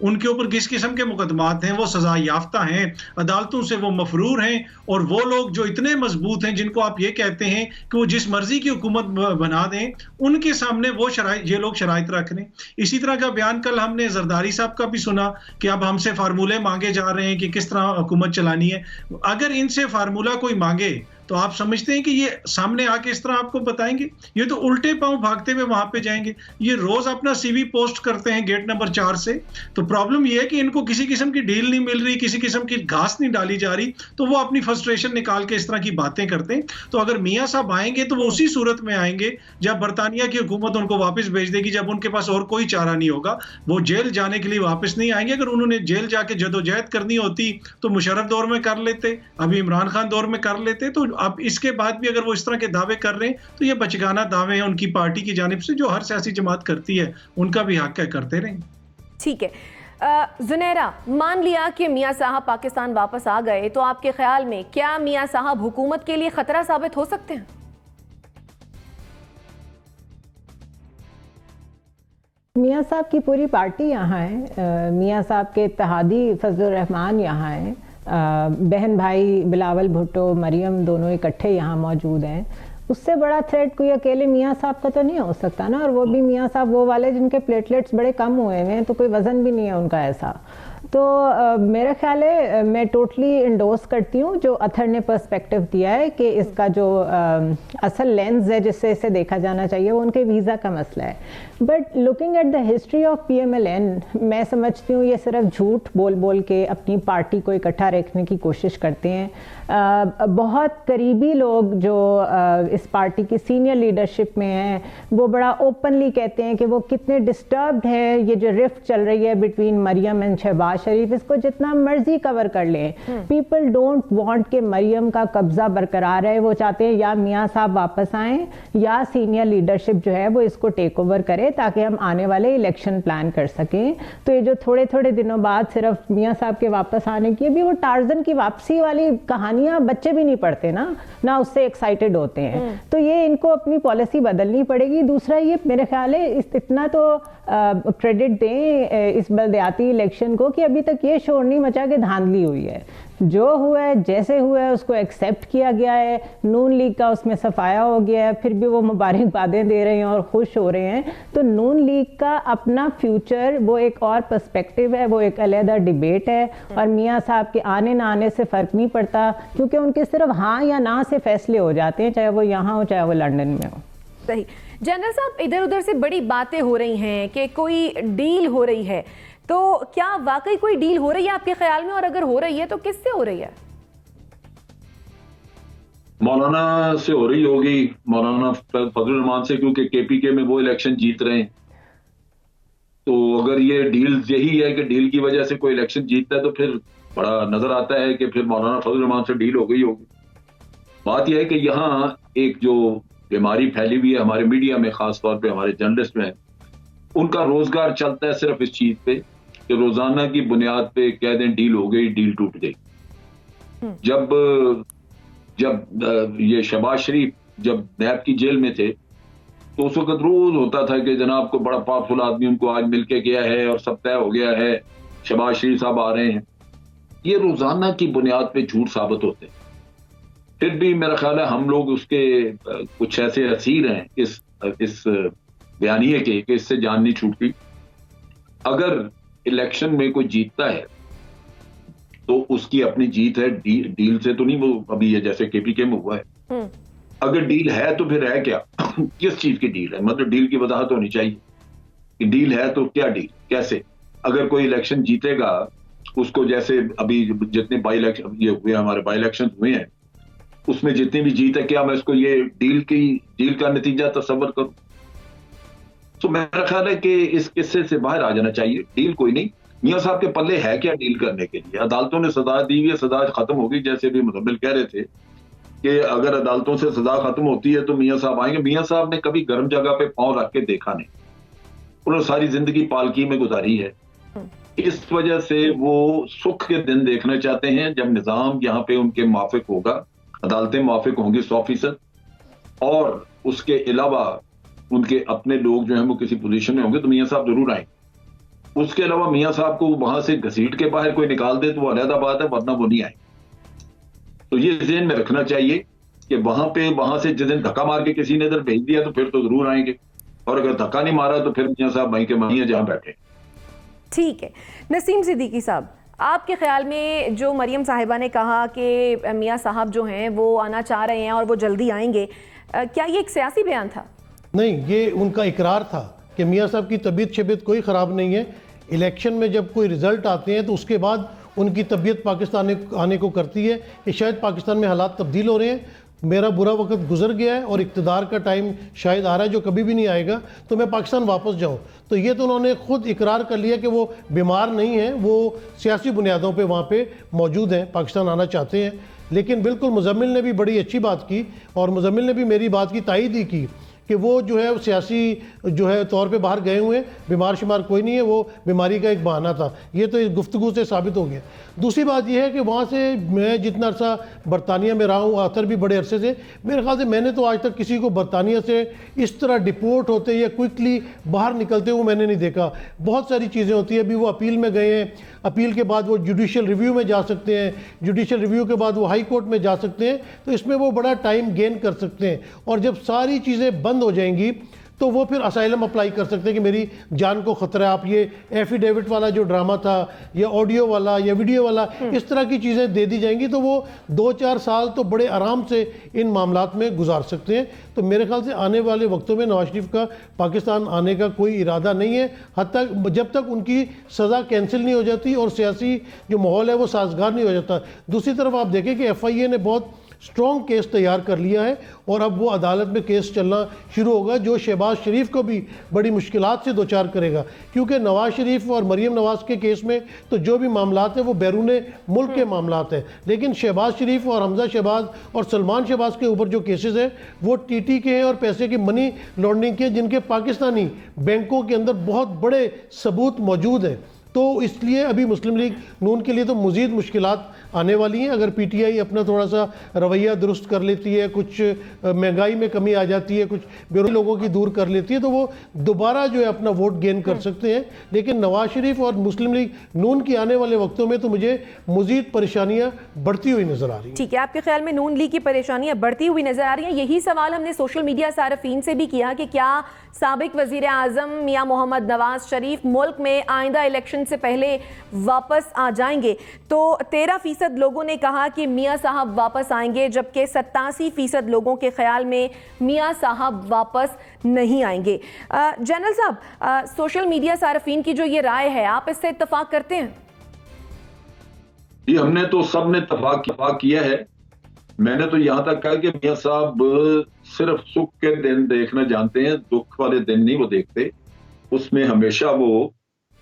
उनके ऊपर किस किस्म के मुकदमात हैं, वो सजा याफ्ता हैं, अदालतों से वो मफरूर हैं। और वो लोग जो इतने मजबूत हैं, जिनको आप ये कहते हैं कि वो जिस मर्जी की हुकूमत बना दें, उनके सामने वो ये लोग शराइत रख रहे हैं। इसी तरह का बयान कल हमने जरदारी साहब का भी सुना कि अब हमसे फार्मूले मांगे जा रहे हैं कि किस तरह हुकूमत चलानी है। अगर इनसे फार्मूला कोई मांगे तो आप समझते हैं कि ये सामने आके इस तरह आपको बताएंगे? ये तो उल्टे पांव भागते हुए वहां पे जाएंगे। ये रोज अपना CV पोस्ट करते हैं गेट नंबर 4 से। तो प्रॉब्लम ये है कि इनको किसी किस्म की डील नहीं मिल रही, किसी किस्म की घास नहीं डाली जा रही, तो वो अपनी फ्रस्ट्रेशन निकाल के इस तरह की बातें करते हैं। तो अगर मियाँ साहब आएंगे तो वो उसी सूरत में आएंगे जब बरतानिया की हुकूमत उनको वापस भेज देगी, जब उनके पास और कोई चारा नहीं होगा। वो जेल जाने के लिए वापस नहीं आएंगे। अगर उन्होंने जेल जाके जदोजहद करनी होती तो मुशर्रफ दौर में कर लेते, अभी इमरान खान दौर में कर लेते। तो अब इसके बाद भी अगर वो इस तरह के दावे कर रहे हैं तो ये बचगाना दावे हैं उनकी पार्टी की जानिब से, जो हर सियासी जमात करती है। उनका भी हक है, करते रहें। ठीक है। जुनैरा, मान लिया कि मियाँ साहब पाकिस्तान वापस आ गए, तो आपके ख्याल में क्या मियाँ साहब हुकूमत के लिए खतरा साबित हो सकते हैं? मियाँ साहब की पूरी पार्टी यहाँ है। मियाँ साहब के इत्तेहादी फजलुर रहमान यहाँ हैं। बहन भाई बिलावल भुट्टो, मरियम दोनों इकट्ठे यहाँ मौजूद हैं। उससे बड़ा थ्रेट कोई अकेले मियाँ साहब का तो नहीं हो सकता ना। और वो भी मियाँ साहब वो वाले जिनके प्लेटलेट्स बड़े कम हुए हैं, तो कोई वजन भी नहीं है उनका ऐसा। तो मेरा ख्याल है मैं टोटली इंडोर्स करती हूँ जो अथर ने पर्सपेक्टिव दिया है कि इसका जो असल लेंस है जिससे इसे देखा जाना चाहिए वो उनके वीज़ा का मसला है। But looking at the history of PMLN, मैं समझती हूँ ये सिर्फ झूठ बोल बोल के अपनी पार्टी को इकट्ठा रखने की कोशिश करते हैं। बहुत करीबी लोग जो इस पार्टी की सीनियर लीडरशिप में हैं वो बड़ा ओपनली कहते हैं कि वो कितने डिस्टर्ब्ड हैं, ये जो रिफ्ट चल रही है बिटवीन मरियम एंड शहबाज शरीफ, इसको जितना मर्जी कवर कर लें, पीपल डोंट वांट कि मरियम का कब्जा बरकरार रहे। वो चाहते हैं या मियाँ साहब वापस आएँ या सीनियर लीडरशिप जो है वो इसको टेक ओवर करे ताकि हम आने वाले इलेक्शन प्लान कर सकें। तो ये जो थोड़े थोड़े दिनों बाद सिर्फ मियाँ साहब के वापस आने की, अभी वो टार्जन की वापसी वाली कहानियाँ बच्चे भी नहीं पढ़ते ना उससे एक्साइटेड होते हैं। तो ये इनको अपनी पॉलिसी बदलनी पड़ेगी। दूसरा ये मेरे ख्याल है इतना तो क्रेडिट दें इस बलदियाती इलेक्शन को कि अभी तक ये शोर नहीं मचा कि धांधली हुई है। जो हुआ है जैसे हुआ है उसको एक्सेप्ट किया गया है, नून लीग का उसमें सफाया हो गया है, फिर भी वो मुबारकबादें दे रहे हैं और खुश हो रहे हैं। तो नून लीग का अपना फ्यूचर वो एक और पर्सपेक्टिव है, वो एक अलहदा डिबेट है और मियाँ साहब के आने ना आने से फ़र्क नहीं पड़ता क्योंकि उनके सिर्फ हाँ या ना से फैसले हो जाते हैं, चाहे वो यहाँ हो चाहे वो लंदन में हो। सही। जनरल साहब, इधर उधर से बड़ी बातें हो रही हैं कि कोई डील हो रही है, तो क्या वाकई कोई डील हो रही है आपके ख्याल में, और अगर हो रही है तो किससे हो रही है? मौलाना से हो रही होगी, मौलाना फजलुर रहमान से, क्योंकि KPK में वो इलेक्शन जीत रहे हैं। तो अगर ये डील यही है कि डील की वजह से कोई इलेक्शन जीतता है तो फिर बड़ा नजर आता है कि फिर मौलाना फजलुर रहमान से डील हो गई होगी। बात यह है कि यहाँ एक जो बीमारी फैली हुई है हमारे मीडिया में, खासतौर पे हमारे जर्नलिस्ट में, उनका रोजगार चलता है सिर्फ इस चीज पे कि रोजाना की बुनियाद पे कह दें डील हो गई, डील टूट गई। जब ये शहबाज शरीफ जब नैब की जेल में थे तो उस वक्त रोज होता था कि जनाब को बड़ा पावरफुल आदमी उनको आज मिलके गया है और सब तय हो गया है, शहबाज शरीफ साहब आ रहे हैं। ये रोजाना की बुनियाद पे झूठ साबित होते हैं। फिर भी मेरा ख्याल है हम लोग उसके कुछ ऐसे असीर हैं इस बयानिए के कि इससे जान नहीं छूटती। अगर इलेक्शन में कोई जीतता है तो उसकी अपनी जीत है, डील से तो नहीं वो अभी ये जैसे KPK में हुआ है। अगर डील है तो फिर है क्या किस चीज की डील है, मतलब डील की वजाहत होनी चाहिए कि डील है तो क्या डील, कैसे। अगर कोई इलेक्शन जीतेगा उसको, जैसे अभी जितने बाई इलेक्शन ये हुए, हमारे बाई इलेक्शन हुए हैं, उसमें जितनी भी जीत है, क्या मैं इसको ये डील का नतीजा तस्वर करूं? तो मेरा ख्याल है कि इस किस्से से बाहर आ जाना चाहिए। डील कोई नहीं, मियाँ साहब के पल्ले है क्या डील करने के लिए? अदालतों ने सजा दी हुई है, सजा खत्म होगी, जैसे भी मुजम्मिल कह रहे थे कि अगर अदालतों से सजा खत्म होती है तो मियाँ साहब आएंगे। मियाँ साहब ने कभी गर्म जगह पे पांव रख के देखा नहीं, उन्होंने सारी जिंदगी पालकी में गुजारी है। इस वजह से वो सुख के दिन देखना चाहते हैं जब निजाम यहाँ पे उनके मुआफिक होगा, अदालतें मुआफिक होंगी 100%, और उसके अलावा उनके अपने लोग जो हैं वो किसी पोजीशन में होंगे तो मियाँ साहब जरूर आएंगे। उसके अलावा मियाँ साहब को वहां से घसीट के बाहर कोई निकाल दे तो वो अलहदा बात है, वरना वो नहीं आए। तो ये ज़हन में रखना चाहिए कि वहां से जिस दिन धक्का मार के किसी ने इधर भेज दिया तो फिर तो जरूर आएंगे, और अगर धक्का नहीं मारा तो फिर मियाँ साहब वहीं के वहीं है जहां बैठे। ठीक है। नसीम सिद्दीकी साहब, आपके ख्याल में जो मरियम साहिबा ने कहा कि मियाँ साहब जो हैं वो आना चाह रहे हैं और वो जल्दी आएंगे, क्या ये एक सियासी बयान था? नहीं, ये उनका इकरार था कि मियाँ साहब की तबीयत शबीयत कोई ख़राब नहीं है। इलेक्शन में जब कोई रिज़ल्ट आते हैं तो उसके बाद उनकी तबीयत पाकिस्तान आने को करती है कि शायद पाकिस्तान में हालात तब्दील हो रहे हैं, मेरा बुरा वक्त गुजर गया है और इक़्तिदार का टाइम शायद आ रहा है जो कभी भी नहीं आएगा, तो मैं पाकिस्तान वापस जाऊं। तो ये तो उन्होंने खुद इकरार कर लिया कि वो बीमार नहीं हैं, वो सियासी बुनियादों पे वहाँ पे मौजूद हैं, पाकिस्तान आना चाहते हैं। लेकिन बिल्कुल मुजम्मिल ने भी बड़ी अच्छी बात की और मुजम्मिल ने भी मेरी बात की तायीद ही की कि वो जो है सियासी जो है तौर पे बाहर गए हुए हैं, बीमार शुमार कोई नहीं है, वो बीमारी का एक बहाना था। ये तो इस गुफ्तगू से साबित हो गया। दूसरी बात यह है कि वहाँ से मैं जितना अर्सा बरतानिया में रहा हूँ, आतर भी बड़े अरसे से, मेरे ख्याल से मैंने तो आज तक किसी को बरतानिया से इस तरह डिपोर्ट होते या क्विकली बाहर निकलते हुए मैंने नहीं देखा। बहुत सारी चीज़ें होती हैं। अभी वो अपील में गए हैं, अपील के बाद वो जुडिशल रिव्यू में जा सकते हैं, जुडिशल रिव्यू के बाद वो हाई कोर्ट में जा सकते हैं, तो इसमें वो बड़ा टाइम गेन कर सकते हैं। और जब सारी चीज़ें बंद हो जाएंगी तो वो फिर असाइलम अप्लाई कर सकते हैं कि मेरी जान को ख़तरा है। आप ये एफिडेविट वाला जो ड्रामा था या ऑडियो वाला या वीडियो वाला, इस तरह की चीज़ें दे दी जाएंगी तो वो 2-4 साल तो बड़े आराम से इन मामलात में गुजार सकते हैं। तो मेरे ख्याल से आने वाले वक्तों में नवाज शरीफ का पाकिस्तान आने का कोई इरादा नहीं है, जब तक उनकी सज़ा कैंसिल नहीं हो जाती और सियासी जो माहौल है वो साजगार नहीं हो जाता। दूसरी तरफ आप देखें कि FIA ने बहुत स्ट्रॉन्ग केस तैयार कर लिया है और अब वो अदालत में केस चलना शुरू होगा, जो शहबाज शरीफ को भी बड़ी मुश्किलात से दो चार करेगा, क्योंकि नवाज शरीफ और मरीम नवाज के केस में तो जो भी मामलात हैं वो बैरूने मुल्क के मामलात हैं, लेकिन शहबाज शरीफ और हमजा शहबाज और सलमान शहबाज के ऊपर जो केसेस हैं वो TT के हैं और पैसे की मनी लॉन्ड्रिंग के, जिनके पाकिस्तानी बैंकों के अंदर बहुत बड़े सबूत मौजूद हैं। तो इसलिए अभी मुस्लिम लीग नून के लिए तो मज़ीद मुश्किलात आने वाली हैं। अगर PTI अपना थोड़ा सा रवैया दुरुस्त कर लेती है, कुछ महंगाई में कमी आ जाती है, कुछ बेरोजगार लोगों की दूर कर लेती है, तो वो दोबारा जो है अपना वोट गेन कर सकते हैं। लेकिन नवाज शरीफ और मुस्लिम लीग नून की आने वाले वक्तों में तो मुझे मज़ीद परेशानियाँ बढ़ती हुई नज़र आ रही हैं। ठीक है, आपके ख्याल में नून लीग की परेशानियाँ बढ़ती हुई नज़र आ रही हैं? यही सवाल हमने सोशल मीडिया सारफीन से भी किया कि क्या साबिक वज़ीर आज़म मियाँ मोहम्मद नवाज शरीफ मुल्क में आइंदा इलेक्शन से पहले वापस आ जाएंगे? तो 13% लोगों ने कहा कि मियाँ साहब वापस आएंगे, जबकि 87% लोगों के ख्याल में मियाँ साहब वापस नहीं आएंगे। जनरल साहब, सोशल मीडिया सारफीन की जो ये राय है, आप इससे इत्तफाक करते हैं? ये हमने तो सब ने इत्तफाक किया है। मैंने तो यहां तक कहा कि मियाँ साहब सिर्फ सुख के दिन देखना जानते हैं, दुख वाले दिन नहीं वो देखते। उसमें हमेशा वो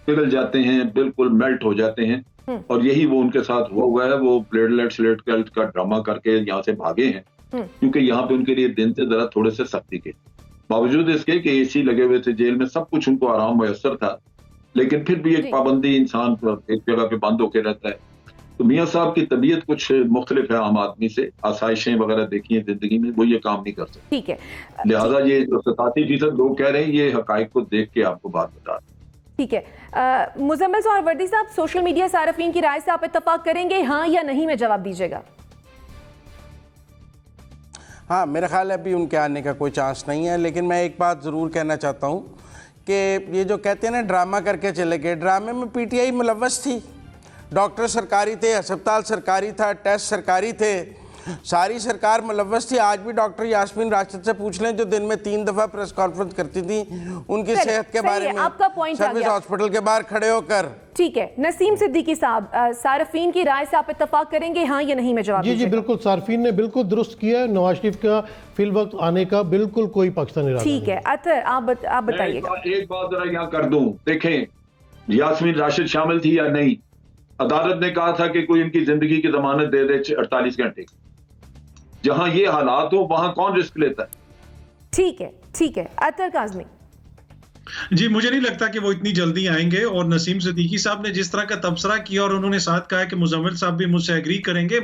पिघल जाते हैं, बिल्कुल मेल्ट हो जाते हैं, और यही वो उनके साथ हुआ है। वो प्लेटलेट का ड्रामा करके यहाँ से भागे हैं, क्योंकि यहाँ पे उनके लिए दिन से जरा थोड़े से सख्ती के बावजूद इसके कि AC लगे हुए थे जेल में, सब कुछ उनको आराम मयसर था, लेकिन फिर भी एक पाबंदी, इंसान एक जगह पे बंद होकर रहता है। तो मियाँ साहब की तबीयत कुछ मुख्तलिफ है आम आदमी से, आसाइशें वगैरह देखी हैं जिंदगी में, वो ये काम नहीं कर सकते। ठीक है, लिहाजा ये 87% लोग कह रहे हैं, ये हकाइक को देख के आपको बात बता रहे हैं। ठीक है, मुजम्मिल सोहरावर्दी साहब, सोशल मीडिया सारफीन की राय से आप इत्तफाक करेंगे, हाँ या नहीं में जवाब दीजिएगा। हाँ, मेरा ख्याल है अभी उनके आने का कोई चांस नहीं है, लेकिन मैं एक बात ज़रूर कहना चाहता हूँ कि ये जो कहते हैं ना ड्रामा करके चले गए, ड्रामे में PTI मुलव्वस थी। डॉक्टर सरकारी थे, अस्पताल सरकारी था, टेस्ट सरकारी थे, सारी सरकार मुलव्वस थी। आज भी डॉक्टर यास्मीन राशिद से पूछ लें, जो दिन में 3 दफ़ा प्रेस कॉन्फ्रेंस करती थी उनकी सेहत के बारे में, आपका पॉइंट सर्विस हॉस्पिटल के बाहर खड़े होकर। ठीक है, नसीम सिद्दीकी साहब, सारफीन की राय से आप इत्तफाक करेंगे, हाँ या नहीं में जवाब जी बिल्कुल, सारफीन ने बिल्कुल दुरुस्त किया। नवाज शरीफ का फिल वक्त आने का बिल्कुल कोई पाकिस्तानी इरादा नहीं। ठीक है, अतर आप बताइएगा। एक बात जरा यहाँ कर दूं, देखें यास्मीन राशिद शामिल थी या नहीं, अदालत ने कहा था कि कोई इनकी जिंदगी की जमानत दे दे 48 घंटे। जहां ये हालात हो वहां कौन रिस्क लेता है? ठीक है, अतर काज़मी जी, मुझे नहीं लगता कि वो इतनी जल्दी आएंगे। और नसीम सिद्दीकी साहब ने जिस तरह का तबसरा किया और उन्होंने साथ कहा कि मुजम्मिल साहब भी मुझसे एग्री करेंगे,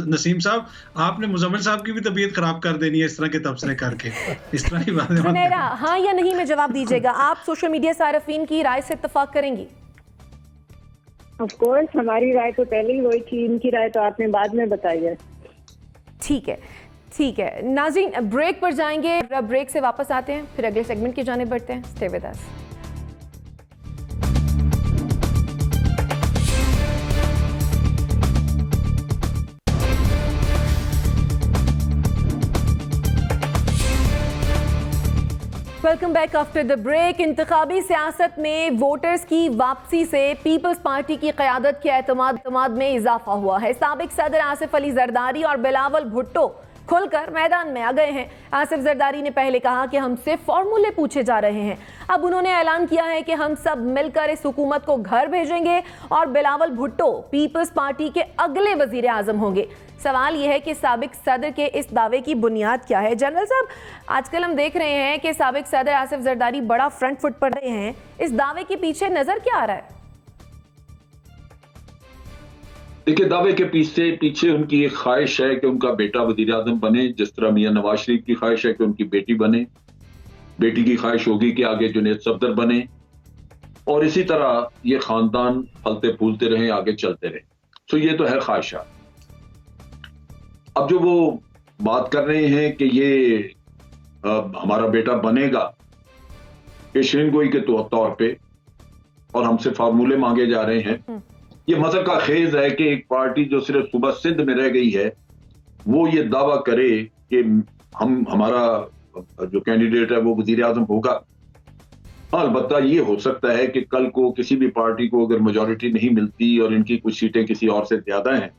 नसीम साहब आपने मुजम्मिल साहब की भी तबीयत खराब कर देनी है इस तरह के तबसरे करके। इस तरह की बातें सुनहरा, हाँ या नहीं में जवाब दीजिएगा। आप सोशल मीडिया सारफीन की राय से इत्तफाक करेंगी? ऑफ कोर्स, हमारी राय तो पहले ही वही थी, इनकी राय तो आपने बाद में बताई है। ठीक है नाज़रीन, ब्रेक पर जाएंगे, ब्रेक से वापस आते हैं, फिर अगले सेगमेंट की जानिब बढ़ते हैं। Stay with us. Welcome back after the break. इंतखाबी सियासत में वोटर्स की वापसी से पीपल्स पार्टी की क़यादत के एतमाद में इजाफा हुआ है। साबिक सदर आसिफ अली जरदारी और बिलावल भुट्टो खुलकर मैदान में आ गए हैं। आसिफ जरदारी ने पहले कहा कि हमसे फॉर्मूले पूछे जा रहे हैं, अब उन्होंने ऐलान किया है कि हम सब मिलकर इस हुकूमत को घर भेजेंगे और बिलावल भुट्टो पीपल्स पार्टी के अगले वजीर आजम होंगे। सवाल यह है कि साबिक सदर के इस दावे की बुनियाद क्या है? जनरल साहब, आजकल हम देख रहे हैं कि साबिक सदर आसिफ जरदारी बड़ा फ्रंट फुट पर रहे हैं, इस दावे के पीछे नजर क्या आ रहा है? देखिए, दावे के पीछे उनकी एक ख्वाहिश है कि उनका बेटा वजीर आजम बने, जिस तरह मियां नवाज शरीफ की ख्वाहिश है कि उनकी बेटी बने, बेटी की ख्वाहिश होगी कि आगे जुनैद सफदर बने, और इसी तरह ये खानदान फलते फूलते रहे, आगे चलते रहे। तो ये तो है ख्वाहिशात। अब जो वो बात कर रहे हैं कि ये हमारा बेटा बनेगा, पेशेन गोई के तौर पे, और हमसे फार्मूले मांगे जा रहे हैं। ये मज़ा का खेज है कि एक पार्टी जो सिर्फ सुबह सिंध में रह गई है वो ये दावा करे कि हमारा जो कैंडिडेट है वो वजीर आजम होगा। अलबत्ता ये हो सकता है कि कल को किसी भी पार्टी को अगर मेजॉरिटी नहीं मिलती और इनकी कुछ सीटें किसी और से ज्यादा हैं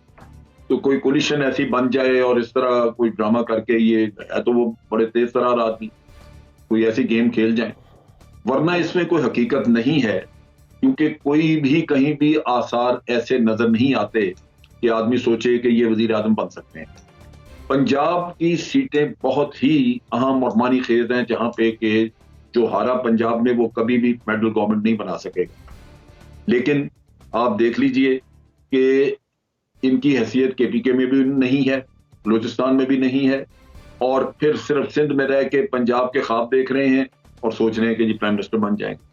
तो कोई कोलिशन ऐसी बन जाए और इस तरह कोई ड्रामा करके, ये है तो वो बड़े तेज तरार आदमी, कोई ऐसी गेम खेल जाए, वरना इसमें कोई हकीकत नहीं है। क्योंकि कोई भी कहीं भी आसार ऐसे नजर नहीं आते कि आदमी सोचे कि ये वजीर आजम बन सकते हैं। पंजाब की सीटें बहुत ही अहम और मानी खेज हैं, जहां पे कि जो हारा पंजाब में वो कभी भी फेडरल गवर्नमेंट नहीं बना सकेगा। लेकिन आप देख लीजिए कि इनकी हैसियत केपीके में भी नहीं है, बलूचिस्तान में भी नहीं है, और फिर सिर्फ सिंध में रह के पंजाब के ख्वाब देख रहे हैं और सोच रहे हैं कि जी प्राइम मिनिस्टर बन जाएंगे।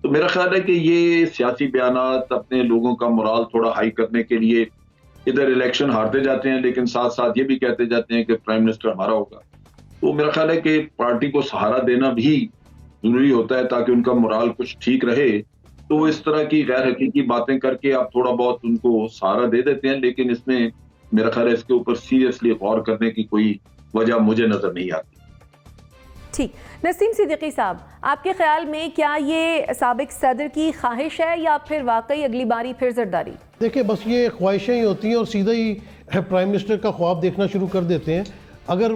तो मेरा ख्याल है कि ये सियासी बयानात अपने लोगों का मोराल थोड़ा हाई करने के लिए इधर इलेक्शन हारते जाते हैं, लेकिन साथ साथ ये भी कहते जाते हैं कि प्राइम मिनिस्टर हमारा होगा। तो मेरा ख्याल है कि पार्टी को सहारा देना भी जरूरी होता है ताकि उनका मोराल कुछ ठीक रहे। तो इस तरह की गैर हकीकी बातें करके आप थोड़ा बहुत उनको सहारा दे देते हैं, लेकिन इसमें मेरा ख्याल है इसके ऊपर सीरियसली गौर करने की कोई वजह मुझे नजर नहीं आती। ठीक, नसीम सिद्दीकी साहब, आपके ख्याल में क्या ये साबिक सदर की ख्वाहिश है या फिर वाकई अगली बारी फिर जरदारी? देखिए, बस ये ख्वाहिशें ही होती हैं और सीधा ही प्राइम मिनिस्टर का ख्वाब देखना शुरू कर देते हैं। अगर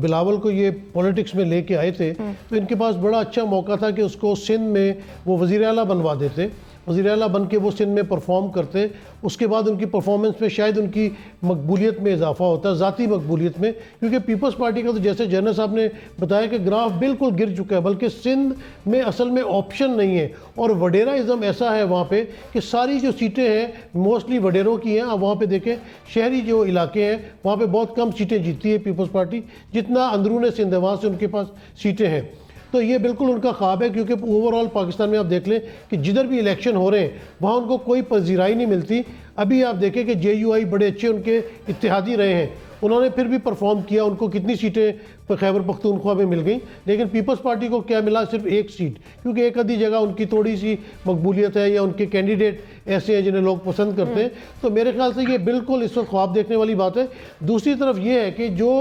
बिलावल को ये पॉलिटिक्स में लेके आए थे तो इनके पास बड़ा अच्छा मौका था कि उसको सिंध में वो वज़ीर आला बनवा देते, वज़ीर आला बन के वो सिंध में परफॉर्म करते। उसके बाद उनकी परफॉर्मेंस में शायद उनकी मकबूलियत में इजाफा होता, ज़ाती मकबूलियत में, क्योंकि पीपल्स पार्टी का तो जैसे जनरल साहब ने बताया कि ग्राफ बिल्कुल गिर चुका है, बल्कि सिंध में असल में ऑप्शन नहीं है। और वडेराइज़म ऐसा है वहाँ पे कि सारी जो सीटें हैं मोस्टली वडेरों की हैं। आप वहाँ पे देखें, शहरी जो इलाके हैं वहाँ पे बहुत कम सीटें जीतती है पीपल्स पार्टी, जितना अंदरून सिंध है वहाँ से उनके पास सीटें हैं। तो ये बिल्कुल उनका ख्वाब है, क्योंकि ओवरऑल पाकिस्तान में आप देख लें कि जिधर भी इलेक्शन हो रहे हैं वहाँ उनको कोई पजीराई नहीं मिलती। अभी आप देखें कि JUI बड़े अच्छे उनके इत्तेहादी रहे हैं, उन्होंने फिर भी परफॉर्म किया, उनको कितनी सीटें खैबर पख्तूनख्वा में मिल गई, लेकिन पीपल्स पार्टी को क्या मिला? सिर्फ एक सीट, क्योंकि एक आधी जगह उनकी थोड़ी सी मकबूलियत है या उनके कैंडिडेट ऐसे हैं जिन्हें लोग पसंद करते हैं। तो मेरे ख्याल से ये बिल्कुल इस वक्त ख्वाब देखने वाली बात है। दूसरी तरफ ये है कि जो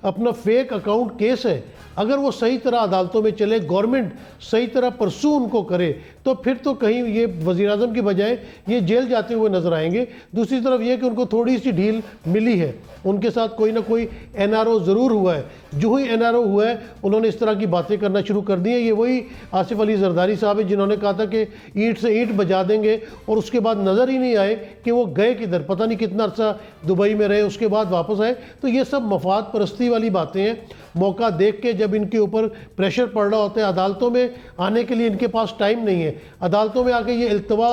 अपना फेक अकाउंट केस है, अगर वो सही तरह अदालतों में चले, गवर्नमेंट सही तरह परसू उनको करे, तो फिर तो कहीं ये वज़ीर आज़म की बजाय ये जेल जाते हुए नजर आएंगे। दूसरी तरफ ये कि उनको थोड़ी सी ढील मिली है, उनके साथ कोई ना कोई NRO ज़रूर हुआ है। जो ही NRO हुआ है उन्होंने इस तरह की बातें करना शुरू कर दी हैं। ये वही आसिफ अली जरदारी साहब है जिन्होंने कहा था कि ईंट से ईंट बजा देंगे, और उसके बाद नज़र ही नहीं आए कि वो गए किधर, पता नहीं कितना अर्सा दुबई में रहे, उसके बाद वापस आए। तो ये सब मफाद परस्ती वाली बातें हैं। मौका देख के जब इनके ऊपर प्रेशर पड़ रहा होता है, अदालतों में आने के लिए इनके पास टाइम नहीं है, अदालतों में आके ये इल्तवा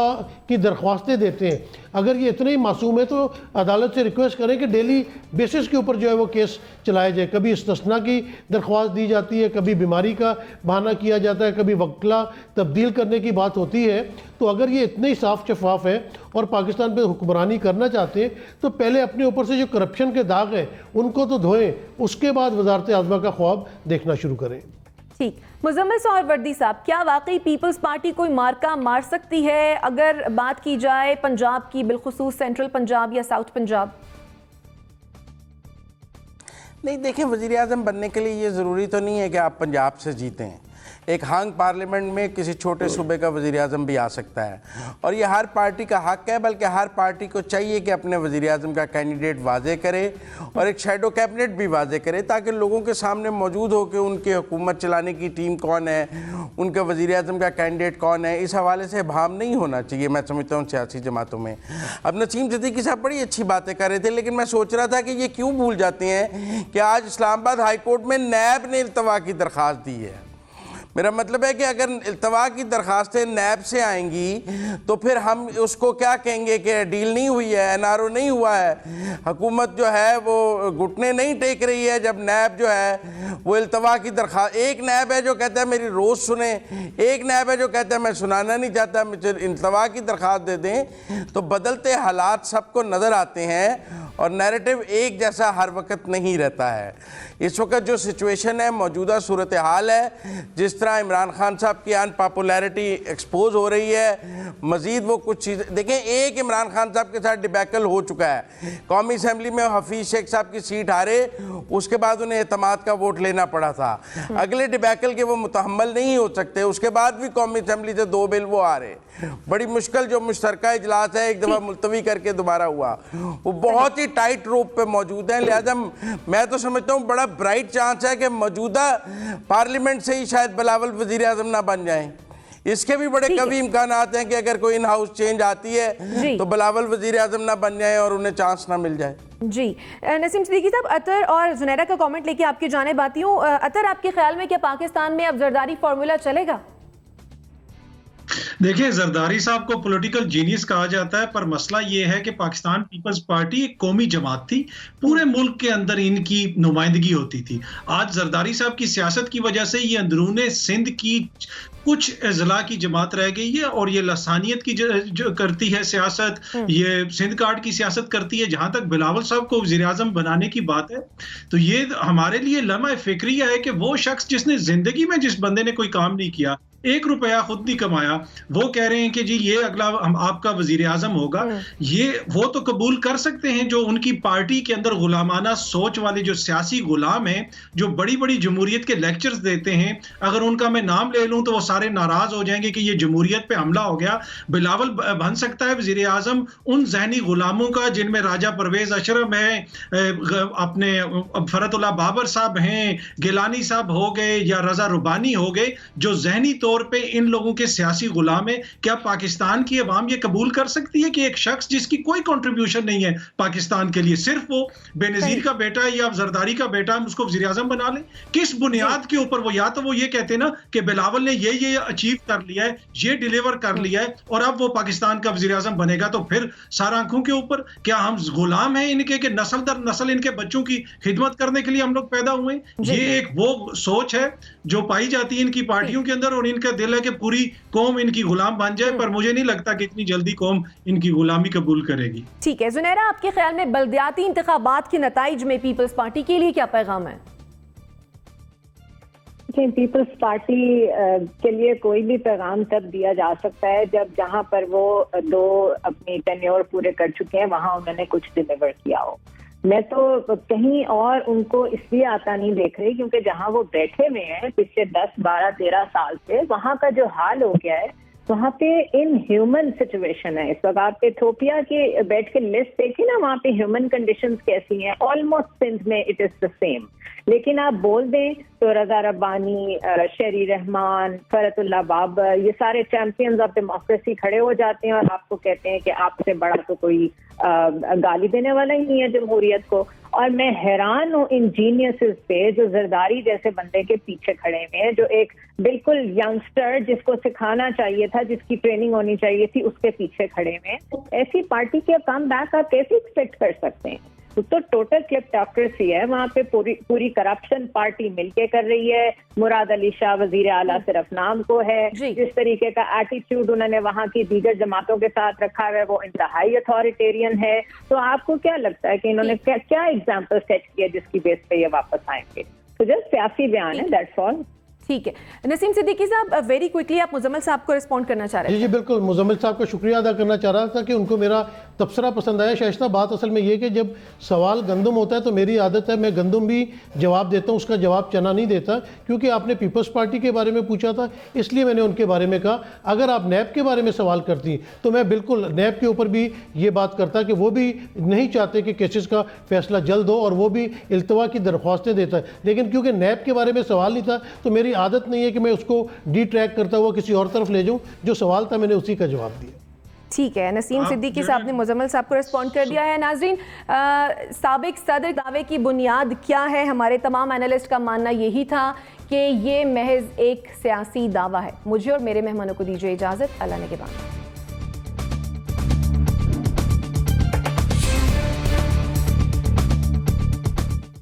की दरख्वास्तें देते हैं। अगर ये इतने ही मासूम है तो अदालत से रिक्वेस्ट करें कि डेली बेसिस के ऊपर जो है वो केस चलाया जाए। कभी इस्तिस्ना की दरख्वास्त दी जाती है, कभी बीमारी का बहाना किया जाता है, कभी वकला तब्दील करने की बात होती है। तो अगर ये इतने ही साफ शफाफ है और पाकिस्तान पे हुक्मरानी करना चाहते हैं तो पहले अपने ऊपर से जो करप्शन के दाग हैं उनको तो धोएं, उसके बाद वजारत आज़मा का ख्वाब देखना शुरू करें। ठीक, मुजम्मिल सोहरवर्दी साहब, क्या वाकई पीपल्स पार्टी कोई मार्का मार सकती है अगर बात की जाए पंजाब की, बिलखुसूस सेंट्रल पंजाब या साउथ पंजाब? नहीं, देखिए, वज़ीर आज़म बनने के लिए ये ज़रूरी तो नहीं है कि आप पंजाब से जीतें। एक हांग पार्लियामेंट में किसी छोटे सूबे का वज़ीर आज़म भी आ सकता है, और ये हर पार्टी का हक है, बल्कि हर पार्टी को चाहिए कि अपने वज़ीर आज़म का कैंडिडेट वाज़े करे और एक शैडो कैबिनेट भी वाज़े करे, ताकि लोगों के सामने मौजूद हो कि उनकी हुकूमत चलाने की टीम कौन है, उनके वज़ीर आज़म का कैंडिडेट कौन है। इस हवाले से भाम नहीं होना चाहिए, मैं समझता हूँ, सियासी जमातों में। अब नसीम सिद्दीकी साहब बड़ी अच्छी बातें कर रहे थे, लेकिन मैं सोच रहा था कि ये क्यों भूल जाते हैं कि आज इस्लामाबाद हाई कोर्ट में नैब ने इल्तवा की दरख्वास्त दी है। मेरा मतलब है कि अगर इल्तवा की दरखास्तें नैब से आएंगी तो फिर हम उसको क्या कहेंगे कि डील नहीं हुई है, NRO नहीं हुआ है, हुकूमत जो है वो घुटने नहीं टेक रही है। जब नैब जो है वो इल्तवा की दरखास्त, एक नैब है जो कहता है मेरी रोज़ सुने, एक नैब है जो कहता है मैं सुनाना नहीं चाहता, मुझे इल्तवा की दरखास्त दे दें। तो बदलते हालात सबको नज़र आते हैं और नैरेटिव एक जैसा हर वक्त नहीं रहता है। इस वक्त जो सिचुएशन है, मौजूदा सूरत हाल है, जिस तरह दूसरा, इमरान खान साहब की अनपॉपुलैरिटी एक्सपोज हो रही है। मजीद वो कुछ चीज़ें देखें, एक इमरान खान साहब के साथ डिबैकल हो चुका है, कौमी असेंबली में हफीज शेख साहब की सीट हारे, उसके बाद उन्हें एतमाद का वोट लेना पड़ा था। अगले डिबैकल के वो मुतहम्मल नहीं हो सकते, उसके बाद भी कौमी असेंबली से 2 बिल वो आ रहे। बड़ी मुश्किल जो मुश्तरका इजलास है एक दफ़ा मुलतवी करके दोबारा हुआ, वो बहुत ही टाइट रोप पे मौजूद है। लिहाजा मैं तो समझता हूँ बड़ा ब्राइट चांस है कि मौजूदा पार्लियामेंट से ही शायद बिलावल वज़ीर आज़म ना बन जाएं। इसके भी बड़े कभी इम्कानात हैं कि अगर कोई इन हाउस चेंज आती है तो बिलावल वज़ीर आज़म ना बन जाए और उन्हें चांस ना मिल जाए। जी नसीम सिद्दीकी साहब, अतर और जुनैरा का कमेंट लेके आपकी जानिब आती हूँ। अतर, आपके ख्याल में क्या पाकिस्तान में अब जरदारी फार्मूला चलेगा? देखिए, जरदारी साहब को पॉलिटिकल जीनियस कहा जाता है, पर मसला ये है कि पाकिस्तान पीपल्स पार्टी एक कौमी जमात थी, पूरे मुल्क के अंदर इनकी नुमाइंदगी होती थी। आज जरदारी साहब की सियासत की वजह से ये अंदरूने सिंध की कुछ अजला की जमात रह गई है और ये लसानियत की जो करती है सियासत, ये सिंध कार्ड की सियासत करती है। जहां तक बिलावल साहब को वज़ीर आज़म बनाने की बात है तो ये हमारे लिए लम्हा फिक्रिया है कि वो शख्स जिसने जिंदगी में जिस बंदे ने कोई काम नहीं किया, 1 रुपया खुद नहीं कमाया, वो कह रहे हैं कि जी ये अगला हम आपका वजीर आजम होगा। ये वो तो कबूल कर सकते हैं जो उनकी पार्टी के अंदर गुलामाना सोच वाले जो सियासी गुलाम हैं, जो बड़ी बड़ी जमहूरियत के लेक्चर्स देते हैं। अगर उनका मैं नाम ले लूं तो वो सारे नाराज हो जाएंगे कि ये जमहूरियत पे हमला हो गया। बिलावल बन सकता है वजीर आजम उन जहनी गुलामों का जिनमें राजा परवेज अशरफ है, अपने फरतुल्लाह बाबर साहब हैं, गिलानी साहब हो गए या रजा रुबानी हो गए, जो जहनी तौर पे इन लोगों के सियासी गुलाम है। क्या पाकिस्तान की अवाम ये कबूल कर सकती है कि एक शख्स जिसकी कोई कंट्रीब्यूशन नहीं है पाकिस्तान के लिए, सिर्फ वो बेनजीर का बेटा है या जरदारी का बेटा, हम उसको वज़ीर आज़म बना लें? किस बुनियाद के ऊपर? वो या तो वो ये कहते हैं ना कि बिलावल ने ये अचीव कर लिया है, ये डिलीवर कर लिया है और अब वो पाकिस्तान का वज़ीर आज़म बनेगा, तो फिर सारा आंखों के ऊपर। क्या हम गुलाम हैं इनके कि नस्ल दर नस्ल इनके बच्चों की खिदमत करने के लिए हम लोग पैदा हुए? ये एक वो सोच है जो पाई जाती है इनकी पार्टियों के अंदर और इनका दिल है कि पूरी कौम इनकी गुलाम बन जाए, पर मुझे नहीं लगता कि इतनी जल्दी कौम इनकी गुलामी कबूल करेगी। ठीक है जुनैरा, आपके ख्याल में बल्दियाती इंतखाबात के नताइज में पीपल्स पार्टी के लिए क्या पैगाम है? पीपल्स पार्टी के लिए कोई भी पैगाम तब दिया जा सकता है जब जहां पर वो 2 अपनी टेन्योर पूरे कर चुके हैं वहां उन्होंने कुछ डिलीवर किया हो। मैं तो कहीं और उनको इसलिए आता नहीं देख रही क्योंकि जहां वो बैठे हुए हैं पिछले 10, 12, 13 साल से, वहां का जो हाल हो गया है, वहां पे इनह्यूमन सिचुएशन है। इस वक्त आप इथियोपिया के बैठ के लिस्ट देखिए ना, वहां पे ह्यूमन कंडीशंस कैसी हैं। ऑलमोस्ट सिंध में इट इज द सेम। लेकिन आप बोल दें तो रजा रब्बानी, शेरी रहमान, फरतुल्लाह बाबर, ये सारे चैंपियंस ऑफ डेमोक्रेसी खड़े हो जाते हैं और आपको कहते हैं कि आपसे बड़ा तो कोई गाली देने वाला ही नहीं है जमहूरियत को। और मैं हैरान हूँ इन जीनियसेस पे जो जरदारी जैसे बंदे के पीछे खड़े हुए हैं, जो एक बिल्कुल यंगस्टर जिसको सिखाना चाहिए था, जिसकी ट्रेनिंग होनी चाहिए थी, उसके पीछे खड़े हुए हैं। ऐसी पार्टी के कम बैक आप कैसे एक्सपेक्ट कर सकते हैं? तो टोटल क्लिप्टोक्रेसी है वहां पे। पूरी करप्शन पार्टी मिलके कर रही है। मुराद अली शाह वजीर आला सिर्फ नाम को है। जिस तरीके का एटीट्यूड उन्होंने वहां की दीगर जमातों के साथ रखा है वो इंतहाई अथॉरिटेरियन है। तो आपको क्या लगता है कि इन्होंने क्या एग्जाम्पल सेट किया जिसकी बेस पे ये वापस आएंगे? तो जस्ट सियासी बयान है, दैट्स ऑल। ठीक है नसीम सिद्दीकी साहब, वेरी क्विकली आप मुजम्मिल साहब को रिस्पॉन्ड करना चाह रहे हैं? जी बिल्कुल, मुजम्मिल साहब का शुक्रिया अदा करना चाह रहा था कि उनको मेरा तबसरा पसंद आया। शाइस्ता बात असल में ये कि जब सवाल गंदम होता है तो मेरी आदत है मैं गंदम भी जवाब देता हूँ, उसका जवाब चना नहीं देता। क्योंकि आपने पीपल्स पार्टी के बारे में पूछा था इसलिए मैंने उनके बारे में कहा। अगर आप नैब के बारे में सवाल करती तो मैं बिल्कुल नैब के ऊपर भी ये बात करता कि वो भी नहीं चाहते कि केसेस का फैसला जल्द हो और वो भी इल्तवा की दरख्वास्तें देता है। लेकिन क्योंकि नैब के बारे में सवाल नहीं था तो मेरी आदत नहीं है कि मैं उसको डिट्रैक करता हुआ किसी और तरफ ले जाऊं। जो सवाल था मैंने उसी का जवाब दिया। ठीक है, नसीम सिद्दीकी साहब ने मुजम्मिल साहब को रिस्पॉन्ड कर दिया है। नाजरीन, साबिक सदर दावे की बुनियाद क्या है? हमारे तमाम एनालिस्ट का मानना यही था कि ये महज एक सियासी दावा है। मुझे और मेरे मेहमानों को दीजिए इजाज़त। अल्लाह ने के बाद।